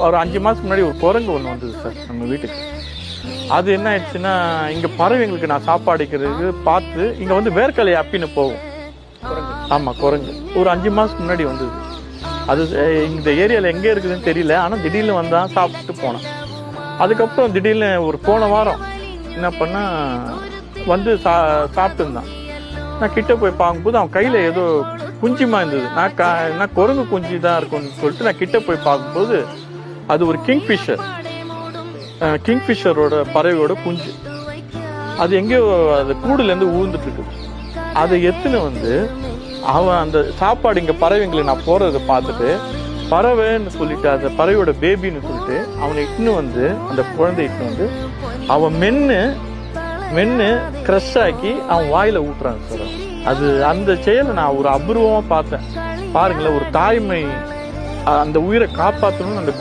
ஒரு 5 மாதத்துக்கு முன்னாடி ஒரு குரங்கு ஒன்று வந்தது சார் நம்ம வீட்டுக்கு. அது என்ன ஆயிடுச்சுன்னா, இங்கே பறவைங்களுக்கு நான் சாப்பாடு அடிக்கிறதுக்கு பார்த்து இங்கே வந்து வேர்க்கலை அப்பின்னு போகும். ஆமாம், குரங்கு ஒரு 5 மாதத்துக்கு முன்னாடி வந்தது. அது இந்த ஏரியாவில் எங்கே இருக்குதுன்னு தெரியல. ஆனால் திடீர்னு வந்தான், சாப்பிட்டு போனான். அதுக்கப்புறம் திடீர்னு ஒரு போன வாரம் என்ன பண்ணா வந்து சாப்பிட்டு இருந்தான். நான் கிட்ட போய் பார்க்கும்போது அவன் கையில் ஏதோ குஞ்சிமா இருந்தது. நான் குரங்கு குஞ்சு தான் இருக்கும்னு சொல்லிட்டு நான் கிட்ட போய் பார்க்கும்போது அது ஒரு கிங்ஃபிஷரோட பறவையோட குஞ்சு. அது எங்கேயோ அது கூடுலேருந்து ஊழ்ந்துட்டு இருக்குது. அதை எத்துன்னு வந்து அவன் அந்த சாப்பாடு இங்கே பறவைங்களை நான் போகிறத பார்த்துட்டு பறவைன்னு சொல்லிட்டு அந்த பறவையோட பேபின்னு சொல்லிட்டு அவனை இட்டுன்னு வந்து அந்த குழந்தை இட்டுன்னு வந்து அவன் மென்னு க்ரஷ் ஆக்கி அவன் வாயில ஊட்டுறான் சார். அது அந்த செயலை நான் ஒரு அபூர்வமாக பார்த்தேன். பாருங்களேன், ஒரு தாய்மை அந்த உயிரை காப்பாற்றணும்னு அந்த